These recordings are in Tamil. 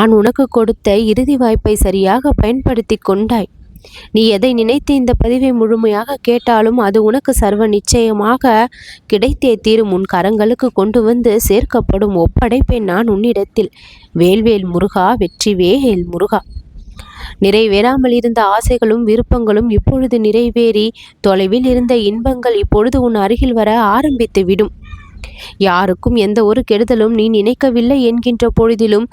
நான் உனக்கு கொடுத்த இறுதி வாய்ப்பை சரியாக பயன்படுத்தி கொண்டாய். நீ எதை நினைத்து இந்த பதிவை முழுமையாக கேட்டாலும் அது உனக்கு சர்வ நிச்சயமாக கிடைத்தே தீரும். உன் கரங்களுக்கு கொண்டு வந்து சேர்க்கப்படும். ஒப்படைப்பேன் நான் உன்னிடத்தில். வேல்வேல் முருகா, வெற்றிவேல் முருகா. நிறைவேறாமல் இருந்த ஆசைகளும் விருப்பங்களும் இப்பொழுது நிறைவேறி தொலைவில் இருந்த இன்பங்கள் இப்பொழுது உன் அருகில் வர ஆரம்பித்து விடும். யாருக்கும் எந்த ஒரு கெடுதலும் நீ நினைக்கவில்லை என்கின்ற பொழுதிலும்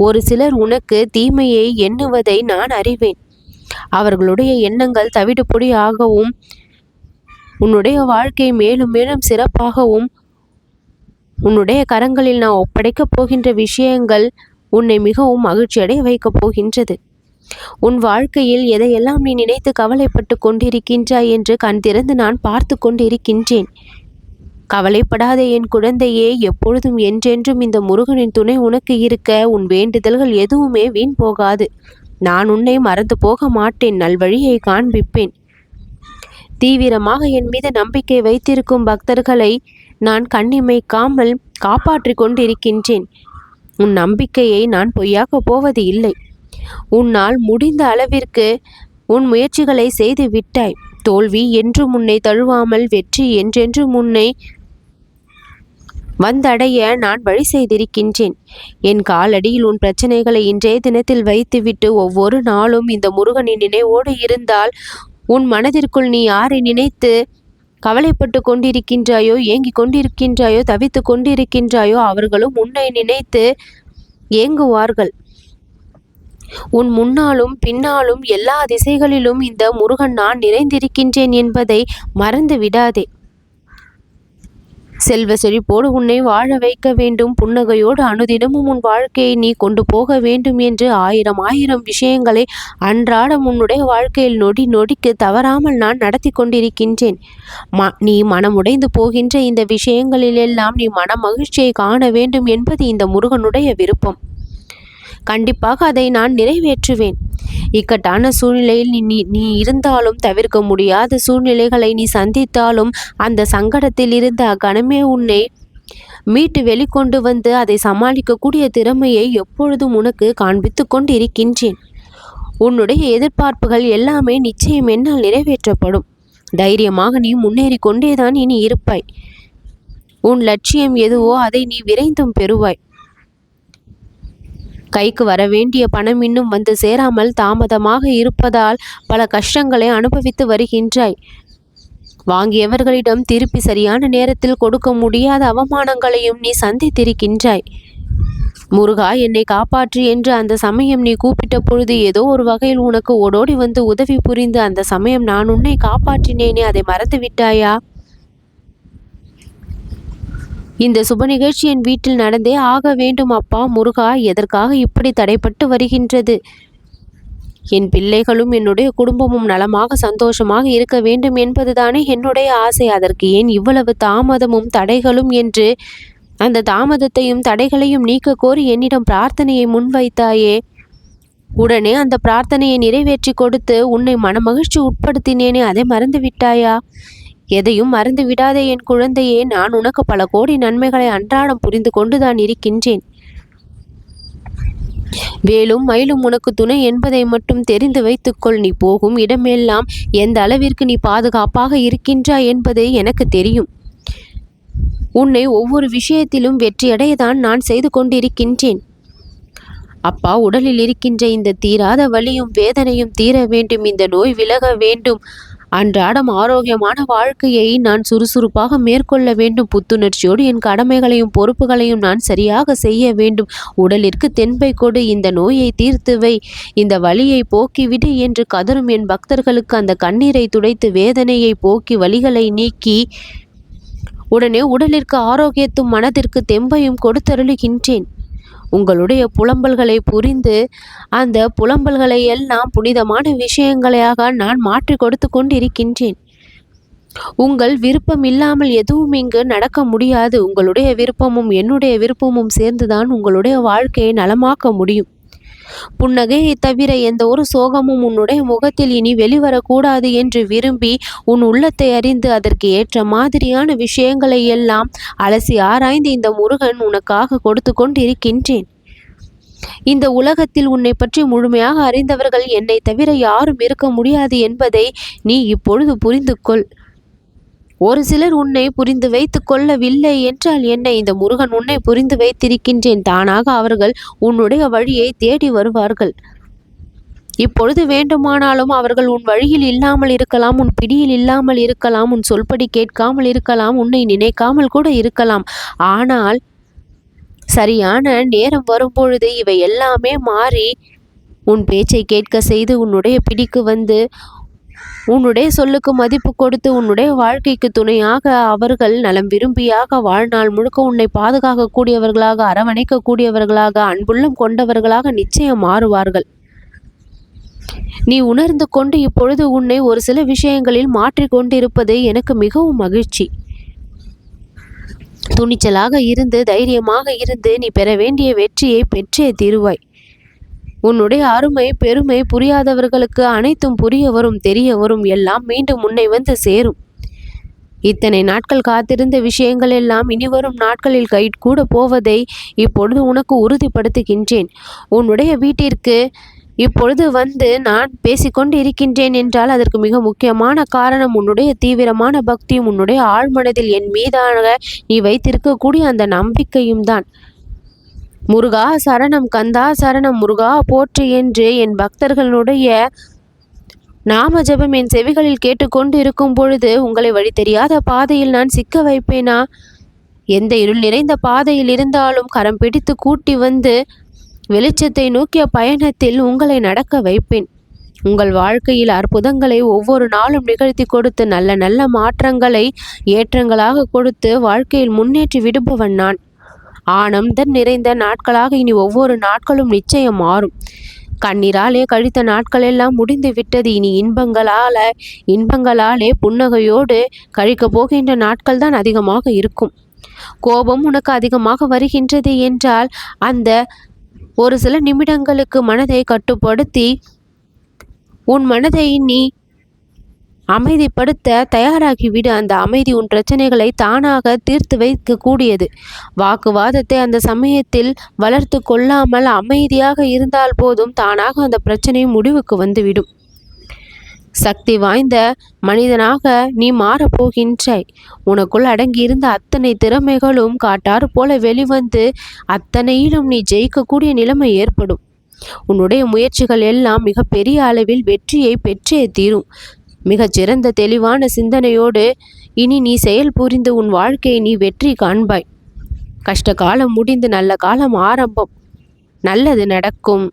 ஒரு சிலர் உனக்கு தீமையை எண்ணுவதை நான் அறிவேன். அவர்களுடைய எண்ணங்கள் தவிடுபொடி ஆகவும் உன்னுடைய வாழ்க்கை மேலும் மேலும் சிறப்பாகவும் உன்னுடைய கரங்களில் நான் ஒப்படைக்கப் போகின்ற விஷயங்கள் உன்னை மிகவும் மகிழ்ச்சியடைய வைக்கப் போகின்றது. உன் வாழ்க்கையில் எதையெல்லாம் நீ நினைத்து கவலைப்பட்டு கொண்டிருக்கின்றாய் என்று கண் திறந்து நான் பார்த்து கொண்டிருக்கின்றேன். கவலைப்படாதே என் குழந்தையே. எப்பொழுதும் என்றென்றும் இந்த முருகனின் துணை உனக்கு இருக்க உன் வேண்டுதல்கள் எதுவுமே வீண் போகாது. நான் உன்னை மறந்து போக மாட்டேன். நல்வழியை காண்பிப்பேன். தீவிரமாக என் மீது நம்பிக்கை வைத்திருக்கும் பக்தர்களை நான் கண்ணிமைக்காமல் காப்பாற்றி கொண்டிருக்கின்றேன். உன் நம்பிக்கையை நான் பொய்யாக்கப் போவது இல்லை. உன்னால் முடிந்த அளவிற்கு உன் முயற்சிகளை செய்து விட்டாய். தோல்வி என்றும் உன்னை தழுவாமல் வெற்றி என்றென்றும் உன்னை வந்தடைய நான் வழி செய்திருக்கின்றேன். என் காலடியில் உன் பிரச்சனைகளை இன்றைய தினத்தில் வைத்துவிட்டு ஒவ்வொரு நாளும் இந்த முருகனின் நினைவோடு இருந்தால் உன் மனதிற்குள் நீ யாரை நினைத்து கவலைப்பட்டு கொண்டிருக்கின்றாயோ, ஏங்கிக் கொண்டிருக்கின்றாயோ, தவித்து கொண்டிருக்கின்றாயோ அவர்களும் உன்னை நினைத்து ஏங்குவார்கள். உன் முன்னாலும் பின்னாலும் எல்லா திசைகளிலும் இந்த முருகன் நான் நிறைந்திருக்கின்றேன் என்பதை மறந்து விடாதே. செல்வ செழிப்போடு உன்னை வாழ வைக்க வேண்டும். புன்னகையோடு அனுதினமும் உன் வாழ்க்கையை நீ கொண்டு போக வேண்டும் என்று ஆயிரம் ஆயிரம் விஷயங்களை அன்றாடம் உன்னுடைய வாழ்க்கையில் நொடி நொடிக்கு தவறாமல் நான் நடத்தி கொண்டிருக்கின்றேன். நீ மனமுடைந்து போகின்ற இந்த விஷயங்களிலெல்லாம் நீ மன மகிழ்ச்சியை காண வேண்டும் என்பது இந்த முருகனுடைய விருப்பம். கண்டிப்பாக அதை நான் நிறைவேற்றுவேன். இக்கட்டான சூழ்நிலையில் நீ இருந்தாலும், தவிர்க்க முடியாத சூழ்நிலைகளை நீ சந்தித்தாலும், அந்த சங்கடத்தில் இருந்த அக்கணமே உன்னை மீட்டு வெளிக்கொண்டு வந்து அதை சமாளிக்கக்கூடிய திறமையை எப்பொழுதும் உனக்கு காண்பித்து கொண்டு இருக்கின்றேன். உன்னுடைய எதிர்பார்ப்புகள் எல்லாமே நிச்சயம் என்னால் நிறைவேற்றப்படும். தைரியமாக நீ முன்னேறி கொண்டேதான் இனி இருப்பாய். உன் லட்சியம் எதுவோ அதை நீ விரைந்தும் பெறுவாய். கைக்கு வரவேண்டிய பணம் இன்னும் வந்து சேராமல் தாமதமாக இருப்பதால் பல கஷ்டங்களை அனுபவித்து வருகின்றாய். வாங்கியவர்களிடம் திருப்பி சரியான நேரத்தில் கொடுக்க முடியாத அவமானங்களையும் நீ சந்தித்திருக்கின்றாய். முருகா, என்னை காப்பாற்று என்று அந்த சமயம் நீ கூப்பிட்ட பொழுது ஏதோ ஒரு வகையில் உனக்கு ஓடோடி வந்து உதவி புரிந்து அந்த சமயம் நான் உன்னை காப்பாற்றினேனே, அதை மறந்து விட்டாயா? இந்த சுப நிகழ்ச்சி என் வீட்டில் நடந்தே ஆக வேண்டும். அப்பா முருகா, எதற்காக இப்படி தடைப்பட்டு வருகின்றது? என் பிள்ளைகளும் என்னுடைய குடும்பமும் நலமாக சந்தோஷமாக இருக்க வேண்டும் என்பதுதானே என்னுடைய ஆசை. அதற்கு ஏன் இவ்வளவு தாமதமும் தடைகளும் என்று அந்த தாமதத்தையும் தடைகளையும் நீக்க கோரி என்னிடம் பிரார்த்தனையை முன்வைத்தாயே. உடனே அந்த பிரார்த்தனையை நிறைவேற்றி கொடுத்து உன்னை மனமகிழ்ச்சி உட்படுத்தினேனே, அதை மறந்து விட்டாயா? எதையும் மறந்து விடாதே என் குழந்தையே. நான் உனக்கு பல கோடி நன்மைகளை அன்றாடம் புரிந்து கொண்டுதான் இருக்கின்றேன். வேலும் மயிலும் உனக்கு துணை என்பதை மட்டும் தெரிந்து வைத்துக்கொள். நீ போகும் இடமெல்லாம் எந்த அளவிற்கு நீ பாதுகாப்பாக இருக்கின்றாய் என்பது எனக்கு தெரியும். உன்னை ஒவ்வொரு விஷயத்திலும் வெற்றியடையதான் நான் செய்து கொண்டிருக்கின்றேன். அப்பா, உடலில் இருக்கின்ற இந்த தீராத வலியும் வேதனையும் தீர வேண்டும். இந்த நோய் விலக வேண்டும். அன்றாடம் ஆரோக்கியமான வாழ்க்கையை நான் சுறுசுறுப்பாக மேற்கொள்ள வேண்டும். புத்துணர்ச்சியோடு என் கடமைகளையும் பொறுப்புகளையும் நான் சரியாக செய்ய வேண்டும். உடலிற்கு தென்பை கொடு, இந்த நோயை தீர்த்து வை, இந்த வலியை போக்கிவிடு என்று கதரும் என் பக்தர்களுக்கு அந்த கண்ணீரை துடைத்து வேதனையை போக்கி வலிகளை நீக்கி உடனே உடலிற்கு ஆரோக்கியத்தும் மனதிற்கு தெம்பையும் கொடுத்தருளுகின்றேன். உங்களுடைய புலம்பல்களை புரிந்து அந்த புலம்பல்களை எல்லாம் புனிதமான விஷயங்களாக நான் மாற்றி கொடுத்து கொண்டிருக்கின்றேன். உங்கள் விருப்பம் இல்லாமல் எதுவும் இங்கு நடக்க முடியாது. உங்களுடைய விருப்பமும் என்னுடைய விருப்பமும் சேர்ந்துதான் உங்களுடைய வாழ்க்கையை நலமாக்க முடியும். புன்னகையை தவிர எந்த ஒரு சோகமும் உன்னுடைய முகத்தில் இனி வெளிவரக்கூடாது என்று விரும்பி உன் உள்ளத்தை அறிந்து அதற்கு ஏற்ற மாதிரியான விஷயங்களை எல்லாம் அலசி ஆராய்ந்து இந்த முருகன் உனக்காக கொடுத்து கொண்டிருக்கின்றேன். இந்த உலகத்தில் உன்னை பற்றி முழுமையாக அறிந்தவர்கள் என்னை தவிர யாரும் இருக்க முடியாது என்பதை நீ இப்பொழுது புரிந்து கொள். ஒரு சிலர் உன்னை புரிந்து வைத்து கொள்ளவில்லை என்றால் என்ன? இந்த முருகன் உன்னை புரிந்து வைத்திருக்கின்றேன். தானாக அவர்கள் உன்னுடைய வழியை தேடி வருவார்கள். இப்பொழுது வேண்டுமானாலும் அவர்கள் உன் வழியில் இல்லாமல் இருக்கலாம், உன் பிடியில் இல்லாமல் இருக்கலாம், உன் சொல்படி கேட்காமல் இருக்கலாம், உன்னை நினைக்காமல் கூட இருக்கலாம். ஆனால் சரியான நேரம் வரும்பொழுது இவை எல்லாமே மாறி உன் பேச்சை கேட்க செய்து உன்னுடைய பிடிக்கு வந்து உன்னுடைய சொல்லுக்கு மதிப்பு கொடுத்து உன்னுடைய வாழ்க்கைக்கு துணையாக அவர்கள் நலம் விரும்பியாக வாழ்நாள் முழுக்க உன்னை பாதுகாக்கக்கூடியவர்களாக, அரவணைக்கக்கூடியவர்களாக, அன்புள்ளம் கொண்டவர்களாக நிச்சயம் மாறுவார்கள். நீ உணர்ந்து கொண்டு இப்பொழுது உன்னை ஒரு சில விஷயங்களில் மாற்றிக்கொண்டிருப்பது எனக்கு மிகவும் மகிழ்ச்சி. துணிச்சலாக இருந்து தைரியமாக இருந்து நீ பெற வேண்டிய வெற்றியை பெற்றே தீருவாய். உன்னுடைய அருமை பெருமை புரியாதவர்களுக்கு அனைத்தும் புரிய வரும், தெரிய வரும், எல்லாம் மீண்டும் உன்னை வந்து சேரும். இத்தனை நாட்கள் காத்திருந்த விஷயங்கள் எல்லாம் இனிவரும் நாட்களில் கை கூட போவதை இப்பொழுது உனக்கு உறுதிப்படுத்துகின்றேன். உன்னுடைய வீட்டிற்கு இப்பொழுது வந்து நான் பேசிக்கொண்டு இருக்கின்றேன் என்றால் அதற்கு மிக முக்கியமான காரணம் உன்னுடைய தீவிரமான பக்தியும் உன்னுடைய ஆழ்மனதில் என் மீதான நீ வைத்திருக்கக்கூடிய அந்த நம்பிக்கையும் தான். முருகா சரணம், கந்தா சரணம், முருகா போற்று என்று என் பக்தர்களுடைய நாம ஜபம் என் செவிகளில் கேட்டுக்கொண்டு இருக்கும் பொழுது உங்களை வழி தெரியாத பாதையில் நான் சிக்க வைப்பேனா? எந்த இருள் நிறைந்த பாதையில் இருந்தாலும் கரம் பிடித்து கூட்டி வந்து வெளிச்சத்தை நோக்கிய பயணத்தில் உங்களை நடக்க வைப்பேன். உங்கள் வாழ்க்கையில் அற்புதங்களை ஒவ்வொரு நாளும் நிகழ்த்தி கொடுத்து நல்ல நல்ல மாற்றங்களை ஏற்றங்களாக கொடுத்து வாழ்க்கையில் முன்னேற்றி விடுபவன் நான். ஆனந்தம் நிறைந்த நாட்களாக இனி ஒவ்வொரு நாட்களும் நிச்சயம் மாறும். கண்ணீராலே கழித்த நாட்கள் எல்லாம் முடிந்து விட்டது. இனி இன்பங்களாலே புன்னகையோடு கழிக்கப் போகின்ற நாட்கள் தான் அதிகமாக இருக்கும். கோபம் உனக்கு அதிகமாக வருகின்றது என்றால் அந்த ஒரு சில நிமிடங்களுக்கு மனதை கட்டுப்படுத்தி உன் மனதை நீ அமைதிப்படுத்த தயாராகிவிடு. அந்த அமைதி உன் பிரச்சனைகளை தானாக தீர்த்து வைக்கக்கூடியது. வாக்குவாதத்தை அந்த சமயத்தில் வளர்த்து கொள்ளாமல் அமைதியாக இருந்தால் போதும், தானாக அந்த பிரச்சனை முடிவுக்கு வந்துவிடும். சக்தி வாய்ந்த மனிதனாக நீ மாறப்போகின்றாய். உனக்குள் அடங்கியிருந்த அத்தனை திறமைகளும் காட்டாறு போல வெளிவந்து அத்தனையிலும் நீ ஜெயிக்கக்கூடிய நிலைமை ஏற்படும். உன்னுடைய முயற்சிகள் எல்லாம் மிக பெரிய அளவில் வெற்றியை பெற்றே தீரும். மிகச்சிறந்த தெளிவான சிந்தனையோடு இனி நீ செயல் புரிந்து உன் வாழ்க்கையை நீ வெற்றி காண்பாய். கஷ்ட காலம் முடிந்து நல்ல காலம் ஆரம்பம். நல்லது நடக்கும்.